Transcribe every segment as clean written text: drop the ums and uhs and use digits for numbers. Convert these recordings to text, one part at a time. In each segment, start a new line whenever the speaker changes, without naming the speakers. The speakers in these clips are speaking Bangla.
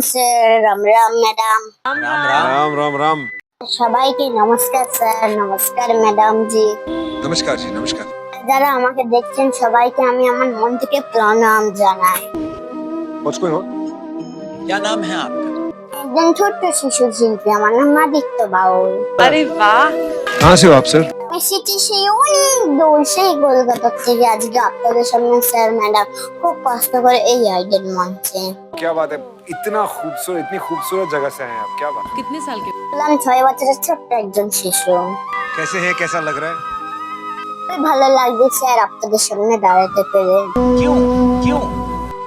Sir, Ram Ram madam.
राम राम राम।
সবাইকে নমস্কার স্যার, নমস্কার ম্যাডাম জি।
नमस्कार जी नमस्कार।
যারা আমাকে দেখছেন সবাইকে আমি আমার মন থেকে প্রণাম জানাই।
What's going on?
क्या नाम है आपका?
একজন ছোট্ট শিশু শিল্পী, আমার নাম আদিত্য বাউল।
अरे वाह।
कहाँ से हो आप सर?
আমি এসেছি সেই অনেক দূর, সেই কলকাতা থেকে আজকে আপনাদের সামনে স্যার ম্যাডাম খুব কষ্ট করে এই আইডেন মঞ্চে।
क्या बात है, इतना खूबसूरत, इतनी खूबसूरत जगह से हैं आप, क्या बात।
कितने साल के?
বললাম 6 বছরের ছোট্ট একজন শিশু।
कैसे है, कैसा लग रहा है?
খুবই ভালো লাগছে স্যার আপনাদের সামনে দাঁড়াতে পেরে।
क्यों क्यों?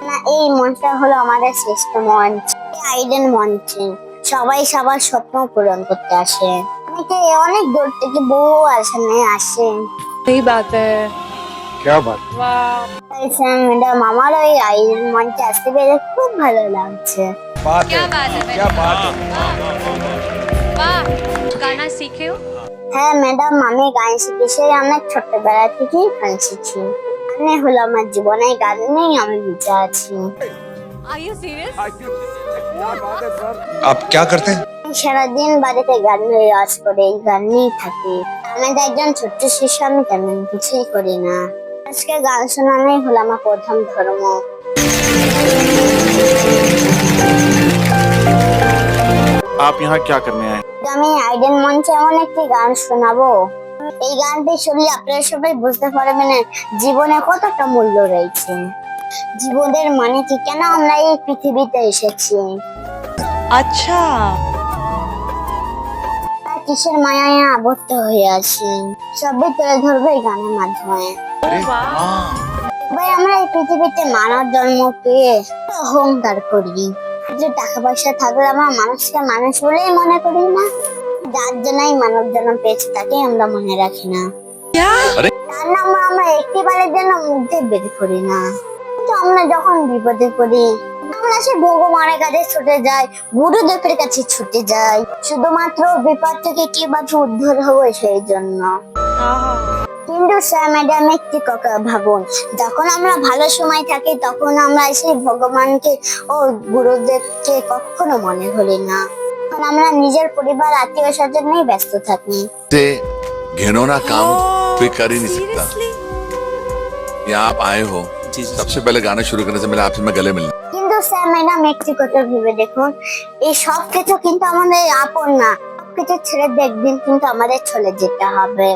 না, এই মঞ্চটা হলো আমাদের শ্রেষ্ঠ মঞ্চ, এই আইডেন মঞ্চে সবাই সবার স্বপ্ন পূরণ করতে আসে। অনেকে অনেক দূর থেকে বহু আসামে আসে।
सही बात है।
क्या बात।
वाह।
তাই স্যার ম্যাডাম আমার ওই আইডেন মঞ্চে আসতে পেরে খুব ভালো লাগছে।
बात
क्या
है,
बात है
क्या बात है।
वाह गाना सीखे हो?
হ্যাঁ ম্যাডাম, আমি গান শিখি, সেই অনেক ছোট্টবেলা থেকেই গান শিখি। গানে হলো আমার জীবনে, গান নিয়েই আমি বেঁচে আছি।
Are you serious?
क्या बात है सर। आप क्या करते हैं?
আমি সারাদিন বাড়িতে গান রেওয়াজ করে এই গান নিয়েই থাকি। আমি তো একজন ছোট্ট শিশু, আমি তেমন কিছুই করি না। আজকে গান শোনানোই হলো আমার প্রথম ধর্ম।
आप यहाँ क्या करने आए?
আমি আইডেন মঞ্চে এমন একটি গান শোনাবো, এই গানটি শুনলে আপনারা সবাই বুঝতে পারবেন জীবনে কতটা মূল্য রয়েছে, জীবনের মানে কি, কেন আমরা এই পৃথিবীতে এসেছি,
अच्छा।
আর কিসের মায়ায় আবদ্ধ হয়ে আছি, সবই তুলে ধরবে এই গানের মাধ্যমে। ভাই, আমরা এই পৃথিবীতে মানব জন্ম পেয়ে অহংকার করি, যে টাকা পয়সা থাকলে আমরা মানুষকে মানুষ বলেই মনে করি না, যার জন্যই মানব জন্ম পেয়েছে তাকে আমরা মনে রাখি না, তার নাম আমরা একটিবারের জন্য মুখে বের করি না। কিন্তু আমরা যখন বিপদে পড়ি আমরা সে ভগবানের কাছে ছুটে যাই, গুরুদেবের কাছে ছুটে যাই, শুধুমাত্র বিপদ থেকে কিভাবে উদ্ধার হবো সেই জন্য। কিন্তু স্যার ম্যাডাম একটি কথা ভাবুন, যখন আমরা ভালো সময় থাকি তখন আমরা সেই ভগবানকে ও গুরুদেবকে কখনো মনে করি না, কারণ আমরা নিজের পরিবার আত্মীয় স্বজন নিয়ে ব্যস্ত থাকি।
से घिनौना काम कोई कर ही नहीं सकता। यहाँ आप आए हो, सबसे पहले गाना शुरू करने से पहले आपसे मैं गले मिलना।
কিন্তু স্যার ম্যাডাম একটি কথা ভেবে দেখুন, এই সব কিছু কিন্তু আমাদের আপন না, সবকিছু ছেড়ে একদিন কিন্তু আমাদের চলে যেতে হবে।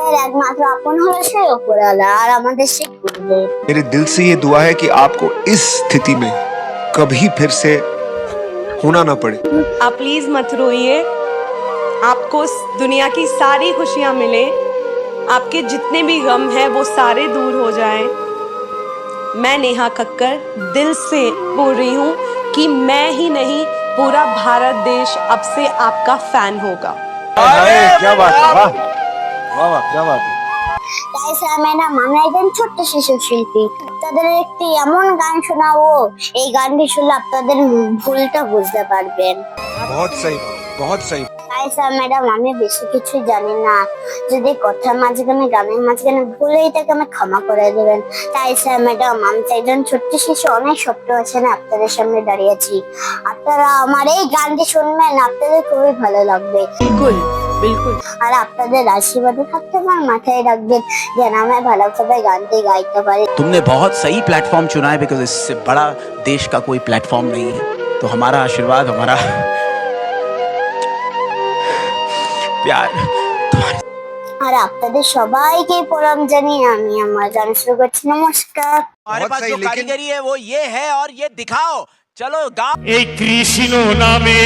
এর একমাত্র আপন হলো সেই উপরওয়ালা আর আমাদের সেই গুরুদেব।
मेरे दिल से ये दुआ है कि आपको इस स्थिति में कभी फिर से होना ना पड़े।
आप प्लीज मत रोइए, आपको दुनिया की सारी खुशियां मिले, आपके जितने भी गम हैं वो सारे दूर हो जाएं। मैं नेहा कक्कर दिल से बोल रही हूँ कि मैं ही नहीं पूरा भारत देश अब से आपका फैन होगा।
क्या बात है, वाह वाह वाह, क्या बात है।
তাই স্যার ম্যাডাম, আমি একজন ছোট্ট শিশু শিল্পী, আপনাদের একটি এমন গান শোনাবো, এই গানটি শুনলে আপনাদের ভুলটা বুঝতে পারবেন।
बहुत सही, बहुत सही।
তাই স্যার ম্যাডাম, আমি বেশি কিছু জানি না, যদি কথার মাঝখানে গানের মাঝখানে ভুল হয়ে থাকে আমি ক্ষমা করে দেবেন। তাই স্যার ম্যাডাম, আমি তো একজন ছোট্ট শিশু, অনেক স্বপ্ন আছে না, আপনাদের সামনে দাঁড়িয়েছি, আপনারা আমার এই গানটি শুনবেন, আপনাদের খুবই ভালো লাগবে।
बिल्कुल बिल्कुल।
আর আপনাদের আশীর্বাদে থাকতে আমার মাথায় রাখবেন যেন আমি ভালোভাবে গানটি গাইতে পারি।
तुमने बहुत सही प्लेटफॉर्म चुना है, बिकॉज इससे बड़ा देश का कोई प्लेटफॉर्म नहीं है। तो हमारा आशीर्वाद, हमारा प्यार तुम्हारे।
আর আপনাদের সবাইকে প্রণাম জানিয়ে আমি আমার গান শুরু করছি। নমস্কার।
हमारे
बहुत
पास
सही,
जो
लेकिन-
कारीगरी है वो ये है, और ये दिखाओ, चलो गाओ।
এই কৃষ্ণ নামে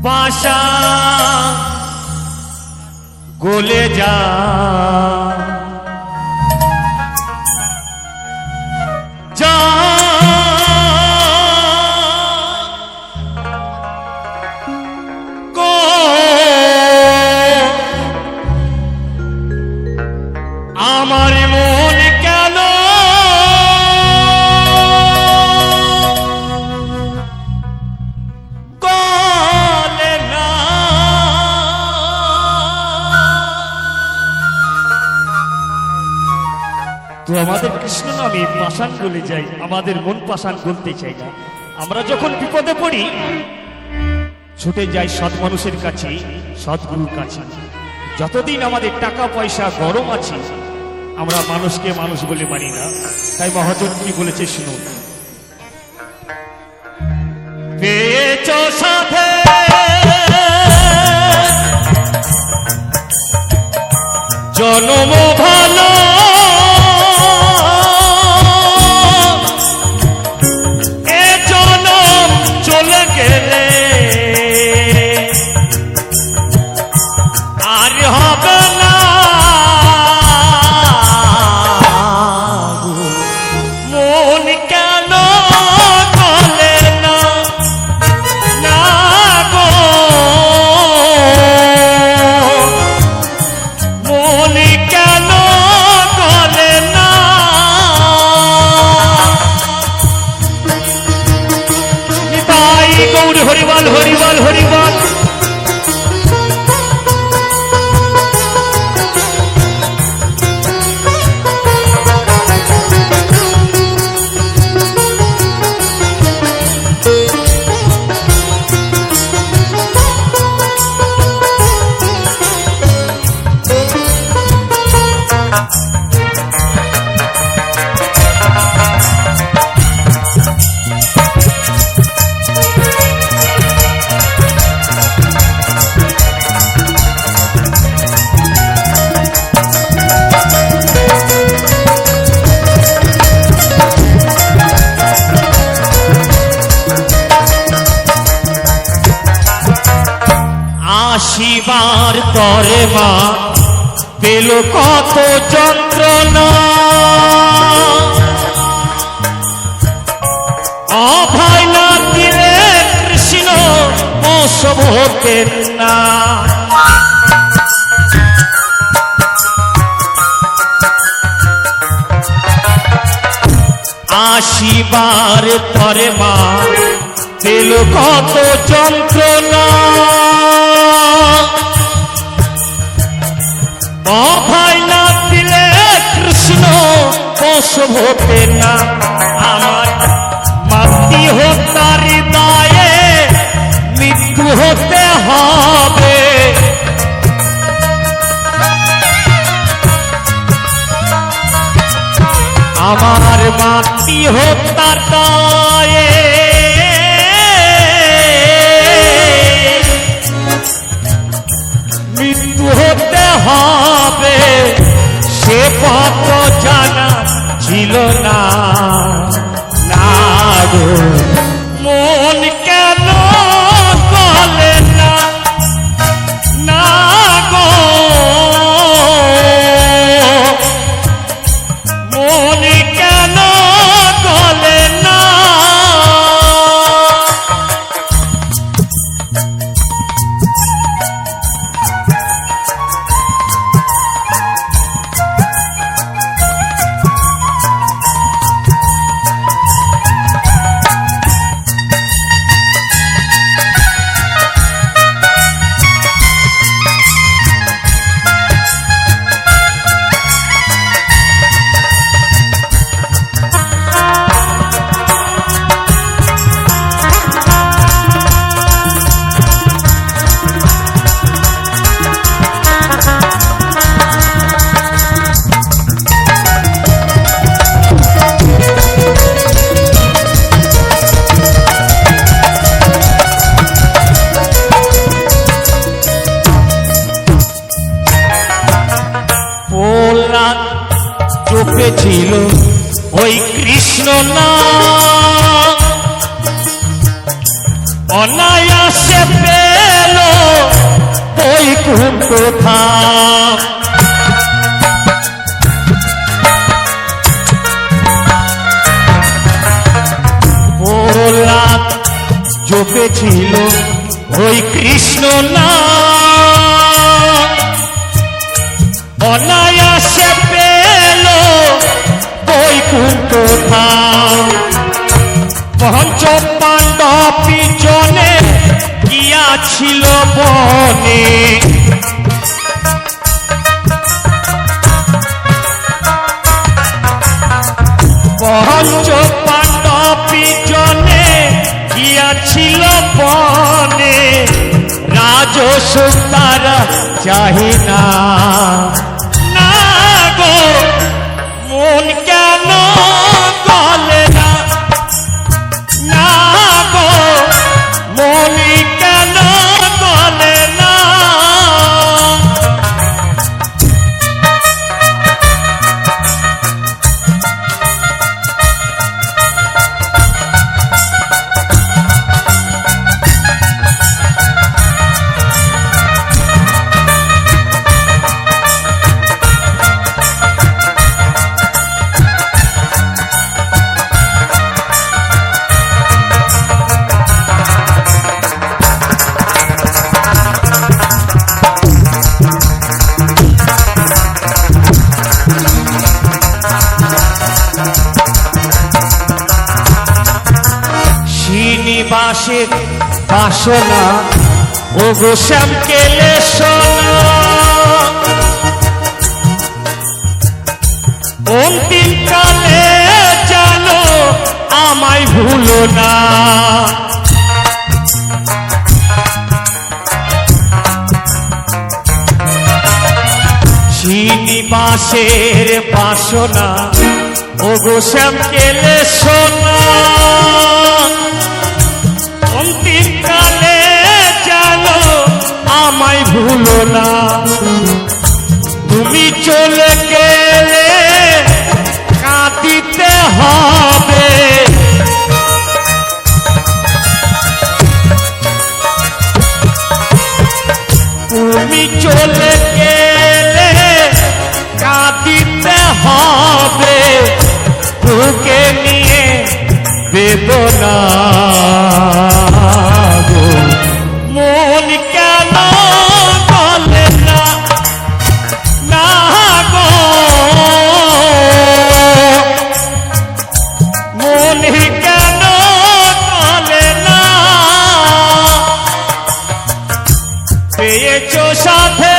বাসা গলে যা যা গো আমার মন কেন গলে না। তো আমাদের কৃষ্ণ স্বামী পাষাণ গলে যায়, আমাদের মন পাষাণ গলতে চাই না। আমরা যখন বিপদে পড়ি ছুটে যাই সৎ মানুষের কাছে, সৎগুরুর কাছে। যতদিন আমাদের টাকা পয়সা গরম আছে আমরা মানুষকে মানুষ বলে মানি না। তাই মহাজন কি বলেছে শুনুন। পেয়েছ সাথে জনম ভালো, এ জনম চলে গেলে আর হবে না। মন কেন গলে না, না গো মন কেন গলে না। নিতাই গৌর হরিবল হরিবল হরিবল। আসিবার তরে মা পেল কত যন্ত্রণা, অভয় না দিলে কৃষ্ণ বশব হতেন না। আসিবার তরে মা পেল কত যন্ত্রণা, অভয় না দিলে কৃষ্ণ বশব হতে না। আমার মাতৃ হত্যার দায়ে মৃত্যু হতে হবে। আমার মাতৃ হত্যার দায়ে মৃত্যু হতে হবে। সে পথ জানা ছিল না, না গো মন কেন গলে না, না গো মন কেন গলে না। চোখে ছিল ওই কৃষ্ণ নাম, অনায়াসে পেল বৈকুণ্ঠ ধাম। প্রহ্লাদ চোখে ছিল ওই কৃষ্ণ নাম, অনায়াসে পেল বৈকুণ্ঠ ধাম। পঞ্চ পাণ্ডব পিছনে গিয়াছিল বনে, পঞ্চ পাণ্ডব জনে গিয়াছিল বনে, রাজস্ব তারা চাহে না। না গো মন কেন গলে না, না গো মন কেন গলে না। শ্রীনিবাসের বাসনা ও গো শ্যাম কেলে সোনা, অন্তিম কালে জানো আমায় ভুলো না। শ্রীনিবাসের বাসনা ও গো শ্যাম কেলে সোনা, অন্তিম কালে জানো আমায় ভুলো না। তুমি চলে গেলে কাঁদিতে হবে, তুমি চলে গেলে কাঁদিতে হবে, বুকে নিয়ে বেদনা গো। মন কেন গলে না, না গো মন কেন গলে না। পেয়েছো সাথে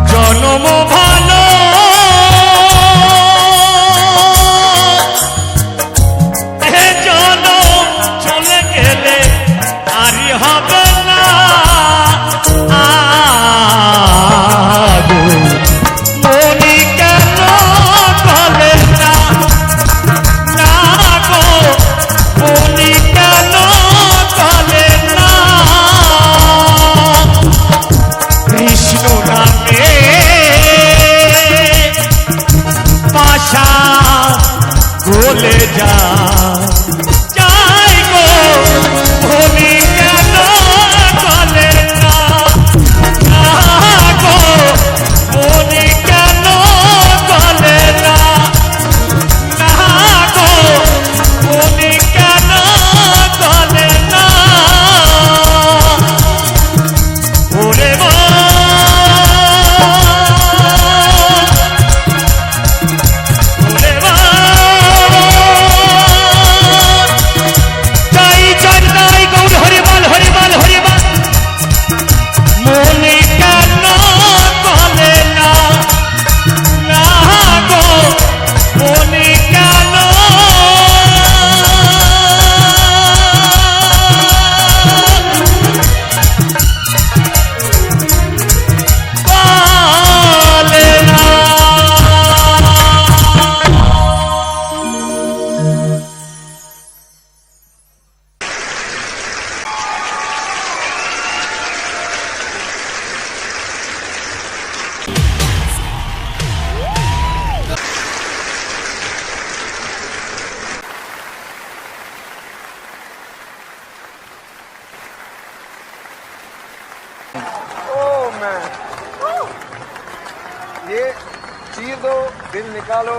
জনম ভালো, চলে গেলে আরি হবে না। মনি কেন গলে না, না গো মনি কেন গলে না। কৃষ্ণ নামে পাশা গলে যা যাই গো, মনি কেন গলে না, না গো মনি কেন গলে না, না গো মনি কেন গলে না। ওরে মা
ये चीर दो, दिल निकालो।